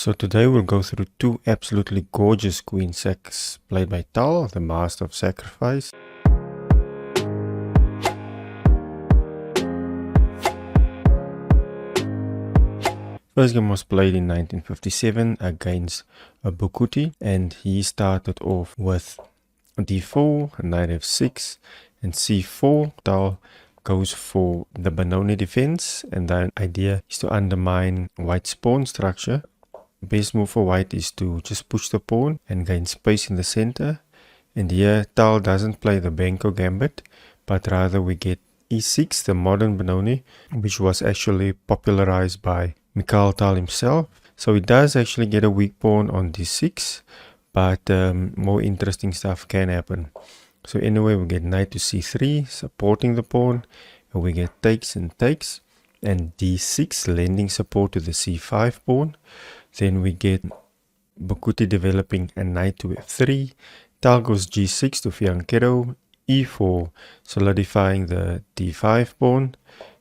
So today we'll go through two absolutely gorgeous queen sacks played by TAL, the Master of Sacrifice. First game was played in 1957 against Bukuti, and he started off with d4, knight f6, and c4. TAL goes for the Benoni defense, and the idea is to undermine white's pawn structure. Best move for white is to just push the pawn and gain space in the center. And here TAL doesn't play the Benko gambit, but rather we get e6, the modern Benoni, which was actually popularized by Mikhail TAL himself. So he does actually get a weak pawn on d6, but more interesting stuff can happen. So anyway, we get knight to c3, supporting the pawn, and we get takes and takes, and d6, lending support to the c5 pawn. Then we get Bukuti developing a knight to f3, TAL goes g6 to fianchetto, e4, solidifying the d5 pawn.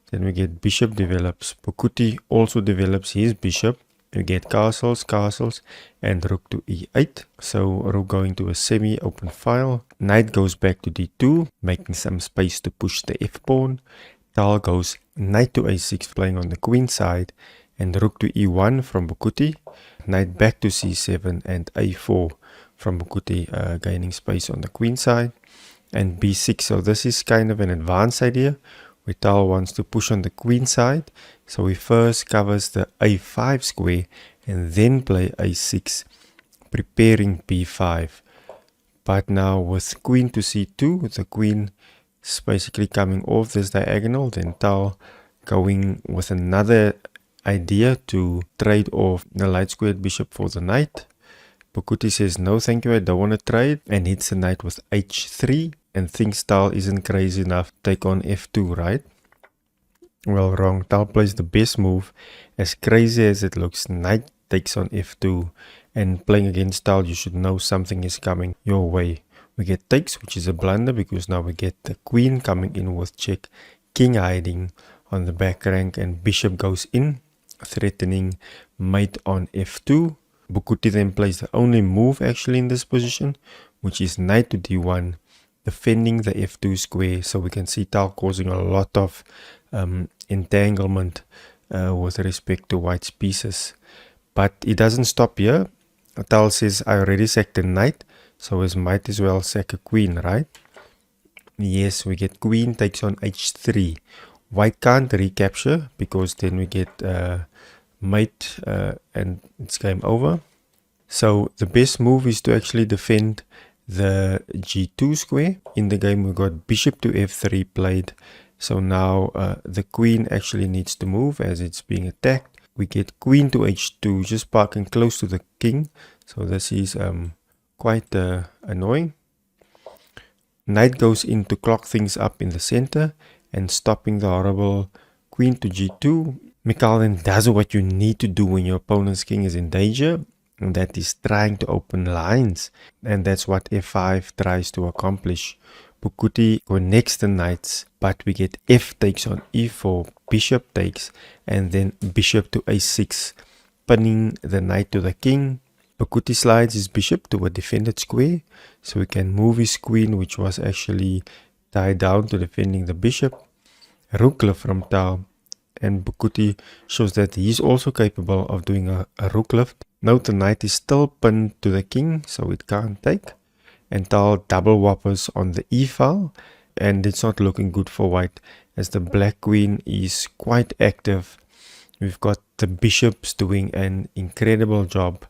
Then we get bishop develops, Bukuti also develops his bishop. We get castles, castles, and rook to e8. So rook going to a semi-open file. Knight goes back to d2, making some space to push the f-pawn. TAL goes knight to a6, playing on the queen side, and rook to e1 from Bukuti. Knight back to c7 and a4 from Bukuti, gaining space on the queen side. And b6, so this is kind of an advanced idea, where TAL wants to push on the queen side. So he first covers the a5 square and then play a6, preparing b5. But now with queen to c2, the queen is basically coming off this diagonal. Then TAL going with another idea to trade off the light squared bishop for the knight. Bukuti says no thank you, I don't want to trade, and hits the knight with h3, and thinks TAL isn't crazy enough to take on f2, right? Well, wrong. TAL plays the best move. As crazy as it looks, knight takes on f2, and playing against TAL, you should know something is coming your way. We get takes, which is a blunder, because now we get the queen coming in with check, king hiding on the back rank, and bishop goes in, threatening mate on f2. Bukuti then plays the only move actually in this position, which is knight to d1, defending the f2 square. So we can see TAL causing a lot of entanglement with respect to white's pieces. But it doesn't stop here. TAL says, I already sacked a knight, so I might as well sack a queen, right? Yes, we get queen takes on h3. White can't recapture, because then we get mate and it's game over. So the best move is to actually defend the g2 square. In the game we got bishop to f3 played. So now the queen actually needs to move as it's being attacked. We get queen to h2, just parking close to the king. So this is quite annoying. Knight goes in to clock things up in the center and stopping the horrible queen to g2. Mikhail then does what you need to do when your opponent's king is in danger, and that is trying to open lines, and that's what f5 tries to accomplish. Bukuti connects the knights, but we get f takes on e4, bishop takes, and then bishop to a6, pinning the knight to the king. Bukuti slides his bishop to a defended square, so we can move his queen, which was actually tied down, to defending the bishop. Rook lift from TAL, and Bukuti shows that he is also capable of doing a rook lift. Note the knight is still pinned to the king, so it can't take. And TAL double whoppers on the e file, and it's not looking good for white, as the black queen is quite active. We've got the bishops doing an incredible job,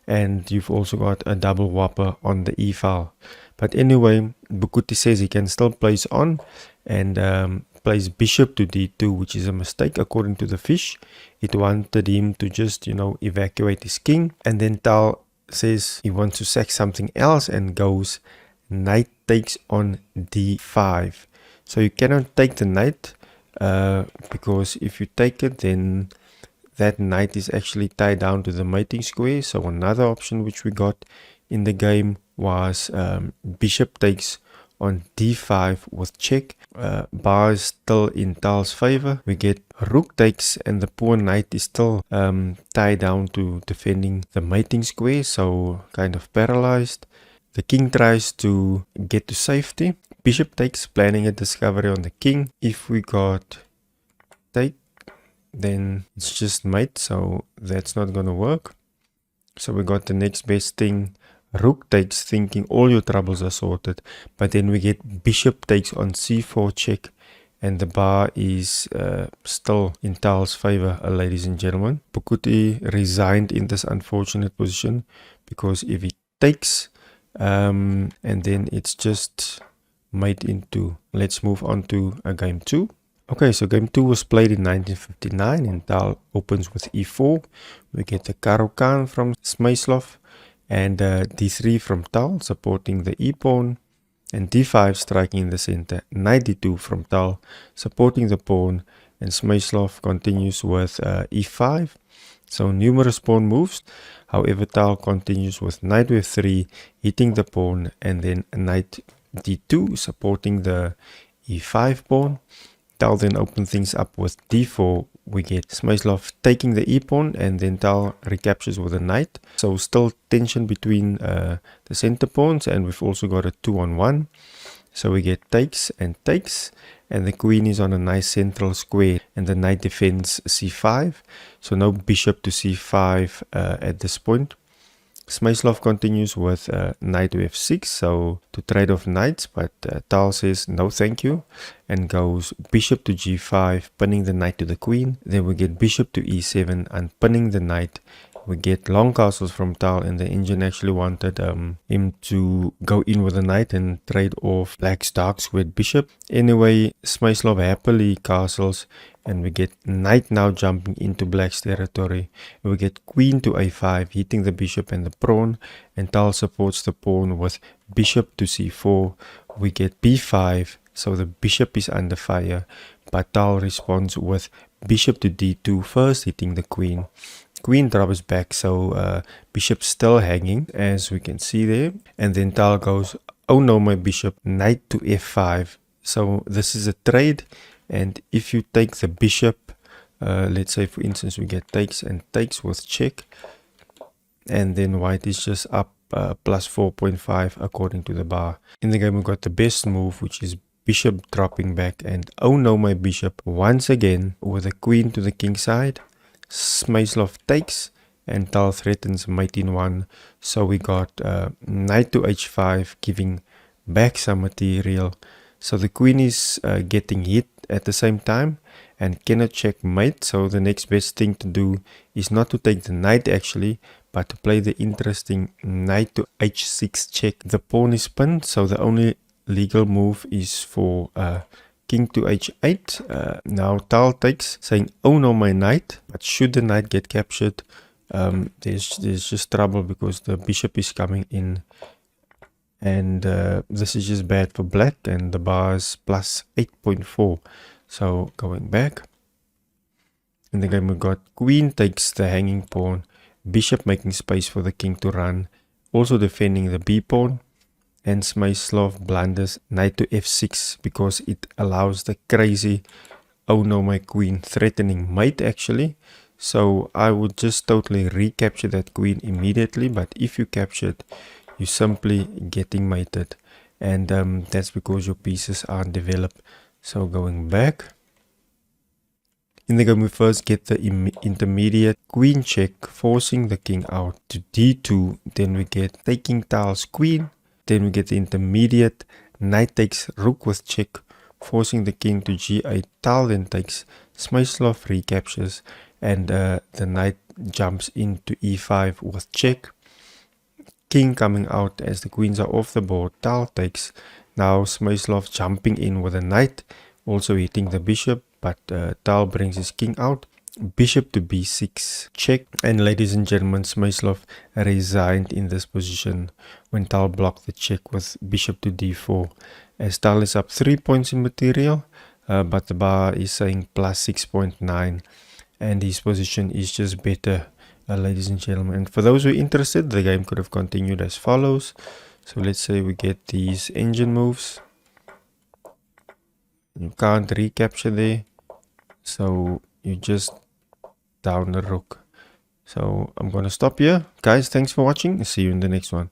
and you've also got a double whopper on the e file. But anyway, Bukuti says he can still place on, and plays bishop to d2, which is a mistake according to the fish. It wanted him to just, evacuate his king. And then TAL says he wants to sack something else and goes knight takes on d5. So you cannot take the knight, because if you take it, then that knight is actually tied down to the mating square. So another option which we got in the game was bishop takes on d5 with check. Bar is still in Tal's favor. We get rook takes, and the pawn knight is still tied down to defending the mating square, so kind of paralyzed. The king tries to get to safety. Bishop takes, planning a discovery on the king. If we got take, then it's just mate, so that's not gonna work. So we got the next best thing. Rook takes, thinking all your troubles are sorted, but then we get bishop takes on c4 check, and the bar is still in Tal's favor, ladies and gentlemen. Bokuti resigned in this unfortunate position, because if he takes, and then it's just mate into. Let's move on to game 2. Okay, so game 2 was played in 1959, and Tal opens with e4. We get the Caro-Kann from Smyslov, and d3 from Tal, supporting the e-pawn, and d5 striking in the center. Knight d2 from Tal, supporting the pawn, and Smyslov continues with e5. So numerous pawn moves. However, Tal continues with knight f3, hitting the pawn, and then knight d2, supporting the e5 pawn. Tal then opens things up with d4. We get Smyslov taking the e-pawn, and then Tal recaptures with a knight. So still tension between the center pawns, and we've also got a 2-on-1. So we get takes, and the queen is on a nice central square, and the knight defends c5. So no bishop to c5 at this point. Smyslov continues with knight to f6, so to trade off knights, but Tal says no thank you, and goes bishop to g5, pinning the knight to the queen. Then we get bishop to e7, and pinning the knight. We get long castles from Tal, and the engine actually wanted him to go in with a knight and trade off black's dark squared bishop. Anyway, Smyslov happily castles, and we get knight now jumping into black's territory. We get queen to a5, hitting the bishop and the pawn, and Tal supports the pawn with bishop to c4. We get b5, so the bishop is under fire, but Tal responds with bishop to d2, first hitting the queen. Queen drops back, so bishop's still hanging, as we can see there. And then Tal goes, oh no, my bishop, knight to f5. So this is a trade, and if you take the bishop, let's say for instance we get takes and takes with check, and then white is just up plus 4.5 according to the bar. In the game we got the best move, which is bishop dropping back, and oh no, my bishop, once again with a queen to the king side. Smyslov takes, and Tal threatens mate in 1. So we got knight to h5, giving back some material. So the queen is getting hit at the same time and cannot check mate. So the next best thing to do is not to take the knight actually, but to play the interesting knight to h6 check. The pawn is pinned, so the only legal move is for king to h8. Now Tal takes, saying, oh no, my knight. But should the knight get captured, there's just trouble, because the bishop is coming in. And this is just bad for black, and the bar is plus 8.4. So going back. In the game we got queen takes the hanging pawn, bishop making space for the king to run, also defending the b pawn. And Smyslov blunders knight to f6 because it allows the crazy oh no, my queen threatening mate actually. So I would just totally recapture that queen immediately, but if you capture it, you're simply getting mated, and that's because your pieces aren't developed. So going back. In the game we first get the intermediate queen check, forcing the king out to d2. Then we get taking Tal's queen. Then we get the intermediate knight takes rook with check, forcing the king to g8. Tal then takes, Smyslov recaptures, and the knight jumps into e5 with check. King coming out as the queens are off the board. Tal takes. Now Smyslov jumping in with a knight, also hitting the bishop, but Tal brings his king out. Bishop to b6 check, and ladies and gentlemen, Smyslov resigned in this position when Tal blocked the check with bishop to d4, as Tal is up 3 points in material, but the bar is saying plus 6.9, and his position is just better, ladies and gentlemen. And for those who are interested, the game could have continued as follows. So let's say we get these engine moves. You can't recapture there. So you just down the rook. So I'm going to stop here. Guys, thanks for watching. See you in the next one.